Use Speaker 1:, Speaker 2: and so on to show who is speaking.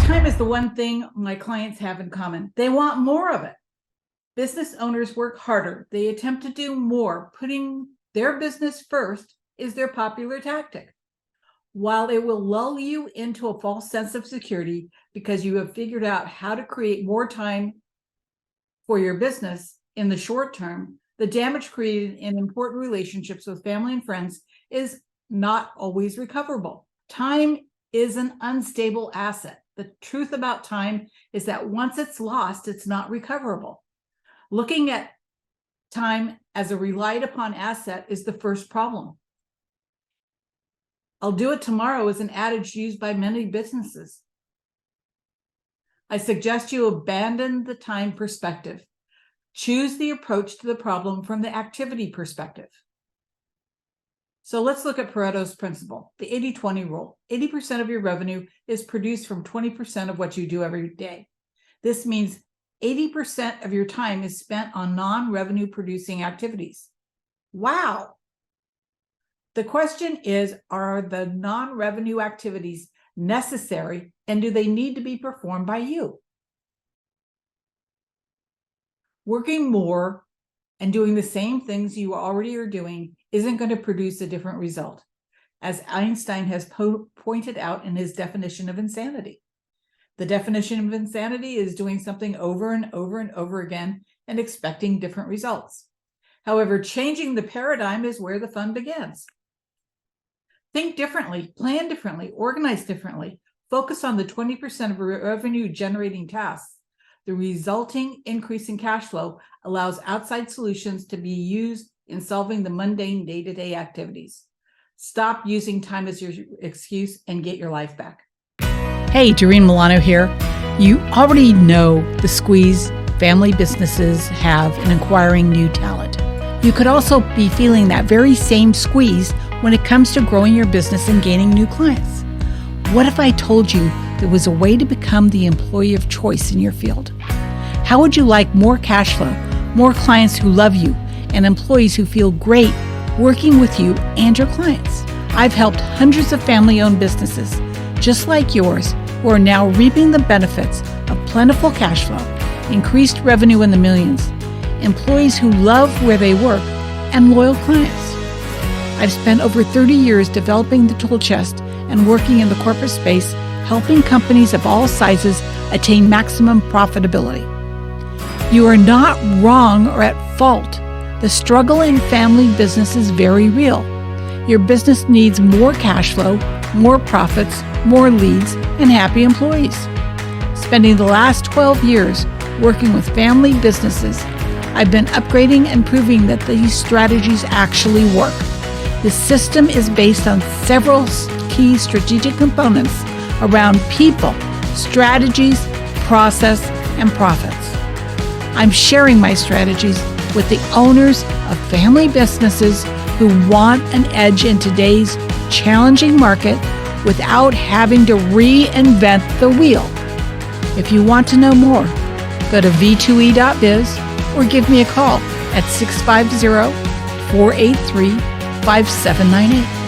Speaker 1: Time is the one thing my clients have in common. They want more of it. Business owners work harder. They attempt to do more. Putting their business first is their popular tactic. While it will lull you into a false sense of security because you have figured out how to create more time for your business in the short term, the damage created in important relationships with family and friends is not always recoverable. Time is an unstable asset. The truth about time is that once it's lost, it's not recoverable. Looking at time as a relied upon asset is the first problem. I'll do it tomorrow is an adage used by many businesses. I suggest you abandon the time perspective. Choose the approach to the problem from the activity perspective. So let's look at Pareto's principle, the 80-20 rule. 80% of your revenue is produced from 20% of what you do every day. This means 80% of your time is spent on non-revenue producing activities. Wow. The question is, are the non-revenue activities necessary and do they need to be performed by you? Working more and doing the same things you already are doing isn't going to produce a different result, as Einstein has pointed out in his definition of insanity. The definition of insanity is doing something over and over and over again and expecting different results. However, changing the paradigm is where the fun begins. Think differently, plan differently, organize differently, focus on the 20% of revenue generating tasks. The resulting increase in cash flow allows outside solutions to be used in solving the mundane day-to-day activities. Stop using time as your excuse and get your life back.
Speaker 2: Hey, Doreen Milano here. You already know the squeeze family businesses have in acquiring new talent. You could also be feeling that very same squeeze when it comes to growing your business and gaining new clients. What if I told you there was a way to become the employee of choice in your field? How would you like more cash flow, more clients who love you, and employees who feel great working with you and your clients? I've helped hundreds of family-owned businesses, just like yours, who are now reaping the benefits of plentiful cash flow, increased revenue in the millions, employees who love where they work, and loyal clients. I've spent over 30 years developing the tool chest and working in the corporate space, helping companies of all sizes attain maximum profitability. You are not wrong or at fault. The struggle in family business is very real. Your business needs more cash flow, more profits, more leads, and happy employees. Spending the last 12 years working with family businesses, I've been upgrading and proving that these strategies actually work. The system is based on several key strategic components around people, strategies, process, and profits. I'm sharing my strategies with the owners of family businesses who want an edge in today's challenging market without having to reinvent the wheel. If you want to know more, go to v2e.biz or give me a call at 650-483-5798.